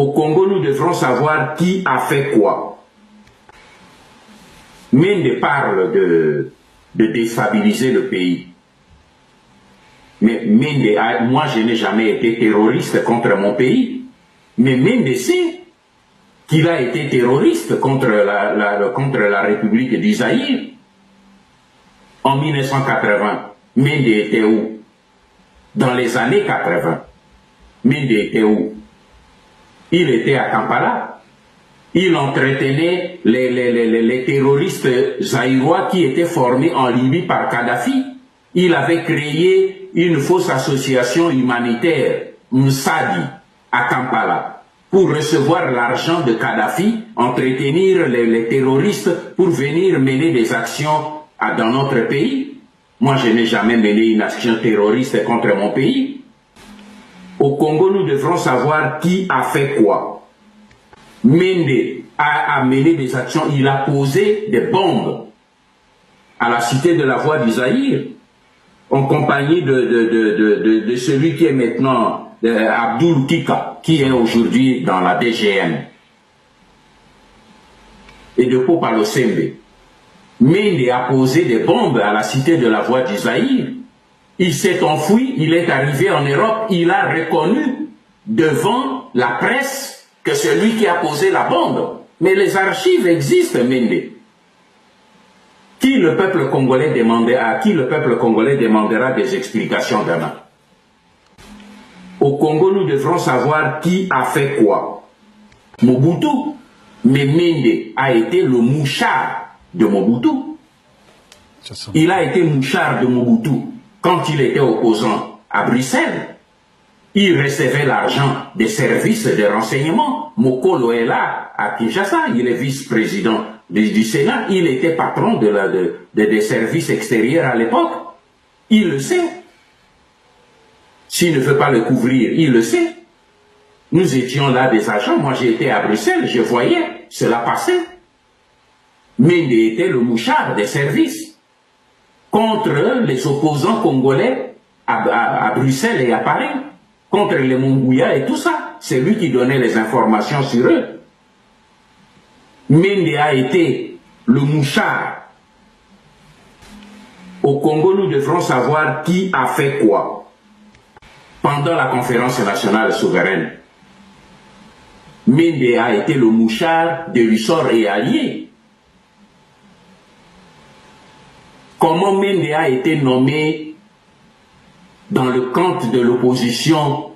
Au Congo, nous devrons savoir qui a fait quoi. Mende parle de déstabiliser le pays. Mais Mende, moi je n'ai jamais été terroriste contre mon pays. Mais Mende sait qu'il a été terroriste contre la République du Zaïre. En 1980, Mende était où? Dans les années 80, Mende était où? Il était à Kampala. Il entretenait les terroristes zaïrois qui étaient formés en Libye par Kadhafi. Il avait créé une fausse association humanitaire, Msadi, à Kampala, pour recevoir l'argent de Kadhafi, entretenir les terroristes pour venir mener des actions dans notre pays. Moi, je n'ai jamais mené une action terroriste contre mon pays. Au Congo, nous devrons savoir qui a fait quoi. Mende a mené des actions, il a posé des bombes à la cité de la Voix du Zaïre, en compagnie de celui qui est maintenant Abdoul Kika, qui est aujourd'hui dans la DGM, et de Popalo Sembe. Mende a posé des bombes à la cité de la Voix du Zaïre. Il s'est enfoui, il est arrivé en Europe, il a reconnu devant la presse que c'est lui qui a posé la bombe. Mais les archives existent, Mende. À qui le peuple congolais demandera des explications demain? Au Congo, nous devrons savoir qui a fait quoi. Mobutu. Mais Mende a été le mouchard de Mobutu. Il a été mouchard de Mobutu quand il était opposant à Bruxelles. Il recevait l'argent des services de renseignement. Mokolo est là à Kinshasa, il est vice-président du Sénat. Il était patron des services extérieurs à l'époque. Il le sait. S'il ne veut pas le couvrir, il le sait. Nous étions là des agents. Moi, j'étais à Bruxelles, je voyais cela passer. Mende était le mouchard des services contre les opposants congolais à Bruxelles et à Paris, contre les Mongouya et tout ça. C'est lui qui donnait les informations sur eux. Mende a été le mouchard. Au Congo, nous devrons savoir qui a fait quoi. Pendant la conférence nationale souveraine, Mende a été le mouchard de Lussor et Allier. Comment Mende a été nommé dans le camp de l'opposition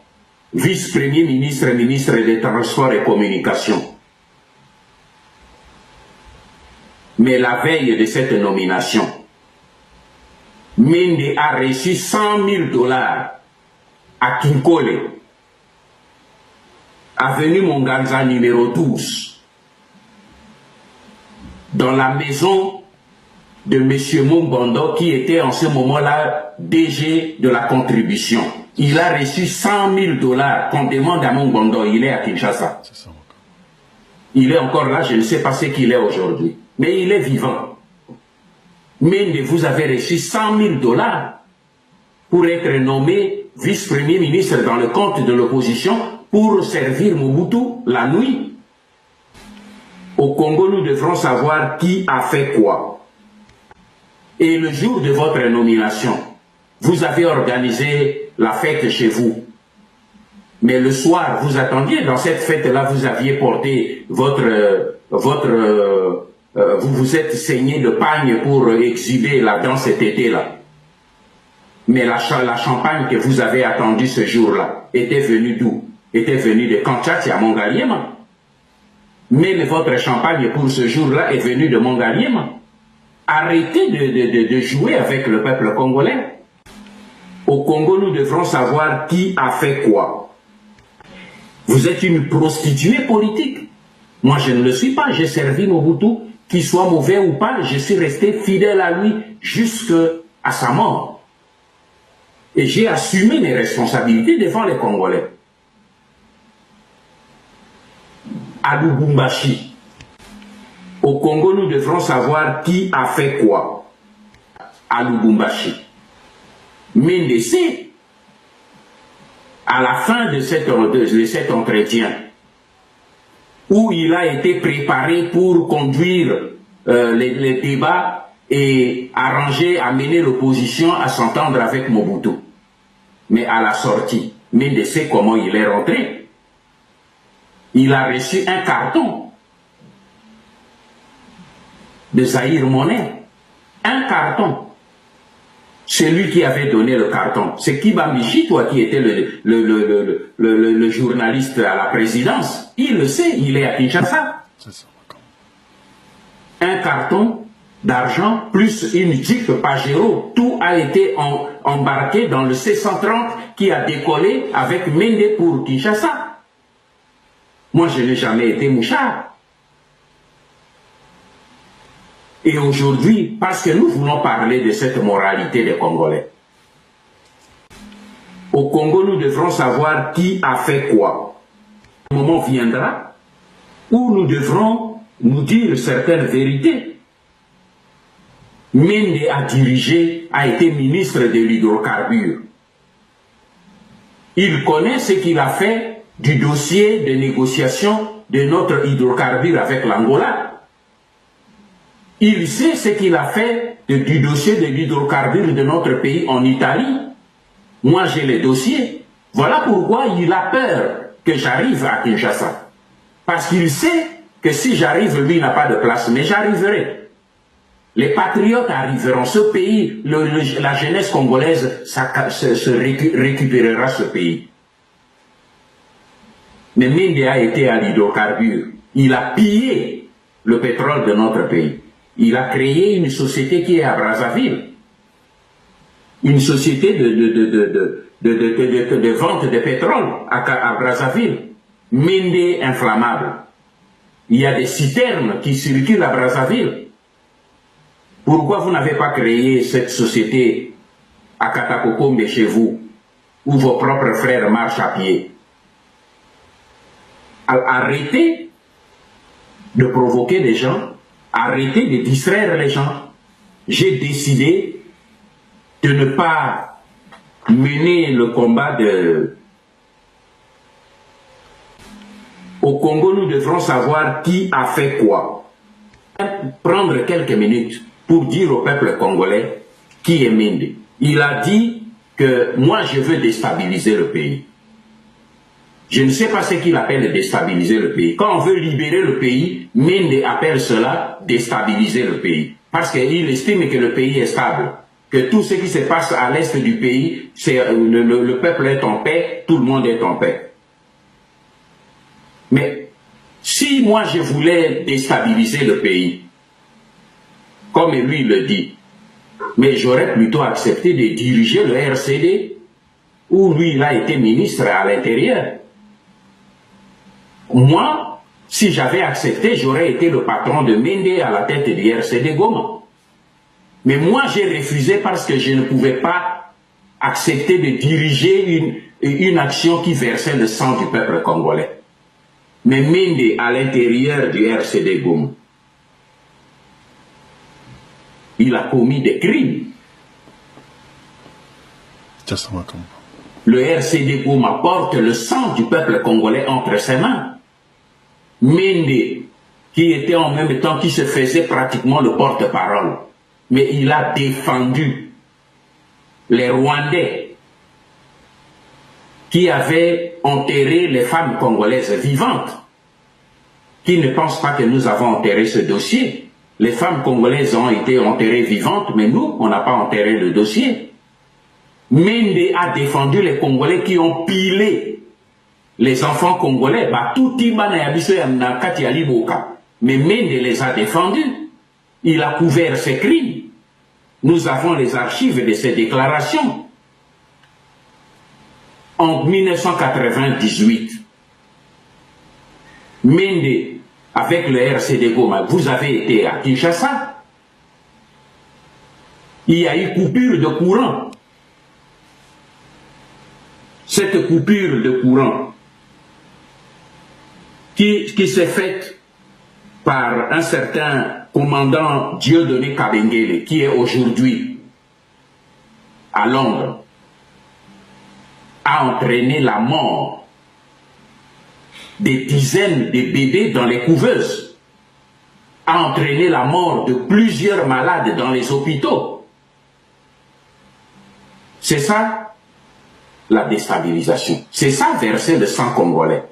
vice-premier ministre, ministre des Transports et Communications. Mais la veille de cette nomination, Mende a reçu 100 000 $ à Kinkole, avenue Monganza numéro 12, dans la maison de M. Mongondo, qui était en ce moment-là DG de la contribution. Il a reçu 100 000 $ qu'on demande à Mongondo. Il est à Kinshasa. Il est encore là, je ne sais pas ce qu'il est aujourd'hui. Mais il est vivant. Mais vous avez reçu 100 000 $ pour être nommé vice-premier ministre dans le compte de l'opposition pour servir Mobutu la nuit. Au Congo, nous devrons savoir qui a fait quoi. Et le jour de votre nomination, vous avez organisé la fête chez vous. Mais le soir, vous attendiez, dans cette fête-là, vous aviez porté vous vous êtes saigné de pagne pour exhiber dans cet été-là. Mais la champagne que vous avez attendue ce jour-là était venue d'où? Était venue de Kanchati à Mongaliema. Même votre champagne pour ce jour-là est venue de Mongaliema. Arrêtez de jouer avec le peuple congolais. Au Congo, nous devrons savoir qui a fait quoi. Vous êtes une prostituée politique. Moi, je ne le suis pas. J'ai servi Mobutu, qu'il soit mauvais ou pas. Je suis resté fidèle à lui jusqu'à sa mort. Et j'ai assumé mes responsabilités devant les Congolais. À Lubumbashi. Au Congo, nous devrons savoir qui a fait quoi. À Lubumbashi. Mende sait, à la fin de cet entretien, où il a été préparé pour conduire les débats et arranger, amener l'opposition à s'entendre avec Mobutu. Mais à la sortie, Mende sait comment il est rentré. Il a reçu un carton de Zahir Monnet. Un carton. Celui qui avait donné le carton, c'est Kiba Michi, toi qui étais le journaliste à la présidence. Il le sait, il est à Kinshasa. Un carton d'argent plus une Jeep Pajero, tout a été embarqué dans le C-130 qui a décollé avec Mende pour Kinshasa. Moi, je n'ai jamais été mouchard. Et aujourd'hui, parce que nous voulons parler de cette moralité des Congolais. Au Congo, nous devrons savoir qui a fait quoi. Le moment viendra où nous devrons nous dire certaines vérités. Mende a été ministre de l'hydrocarbure. Il connaît ce qu'il a fait du dossier de négociation de notre hydrocarbure avec l'Angola. Il sait ce qu'il a fait du dossier de l'hydrocarbure de notre pays en Italie. Moi, j'ai les dossiers. Voilà pourquoi il a peur que j'arrive à Kinshasa. Parce qu'il sait que si j'arrive, lui n'a pas de place, mais j'arriverai. Les patriotes arriveront. Ce pays, la jeunesse congolaise récupérera ce pays. Mais Mende a été à l'hydrocarbure. Il a pillé le pétrole de notre pays. Il a créé une société qui est à Brazzaville. Une société de vente de pétrole à Brazzaville. Mende inflammable. Il y a des citernes qui circulent à Brazzaville. Pourquoi vous n'avez pas créé cette société à Katakokombe chez vous, où vos propres frères marchent à pied? Arrêtez de provoquer des gens. Arrêtez de distraire les gens. J'ai décidé de ne pas mener le combat de... Au Congo, nous devrons savoir qui a fait quoi. Prendre quelques minutes pour dire au peuple congolais qui est Mende. Il a dit que moi je veux déstabiliser le pays. Je ne sais pas ce qu'il appelle déstabiliser le pays. Quand on veut libérer le pays, Mende appelle cela déstabiliser le pays. Parce qu'il estime que le pays est stable. Que tout ce qui se passe à l'est du pays, le peuple est en paix, tout le monde est en paix. Mais si moi je voulais déstabiliser le pays, comme lui le dit, mais j'aurais plutôt accepté de diriger le RCD, où lui il a été ministre à l'intérieur. Moi, si j'avais accepté, j'aurais été le patron de Mende à la tête du RCD Goma. Mais moi, j'ai refusé parce que je ne pouvais pas accepter de diriger une action qui versait le sang du peuple congolais. Mais Mende, à l'intérieur du RCD Goma, il a commis des crimes. Le RCD Goma porte le sang du peuple congolais entre ses mains. Mende, qui était en même temps, qui se faisait pratiquement le porte-parole, mais il a défendu les Rwandais qui avaient enterré les femmes congolaises vivantes, qui ne pensent pas que nous avons enterré ce dossier. Les femmes congolaises ont été enterrées vivantes, mais nous, on n'a pas enterré le dossier. Mende a défendu les Congolais qui ont pilé les enfants congolais. Mais Mende les a défendus. Il a couvert ses crimes. Nous avons les archives de ses déclarations. En 1998, Mende, avec le RCD Goma, vous avez été à Kinshasa. Il y a eu coupure de courant. Cette coupure de courant qui s'est faite par un certain commandant Dieudonné Kabengele, qui est aujourd'hui à Londres, a entraîné la mort des dizaines de bébés dans les couveuses, a entraîné la mort de plusieurs malades dans les hôpitaux. C'est ça la déstabilisation. C'est ça verser le sang congolais.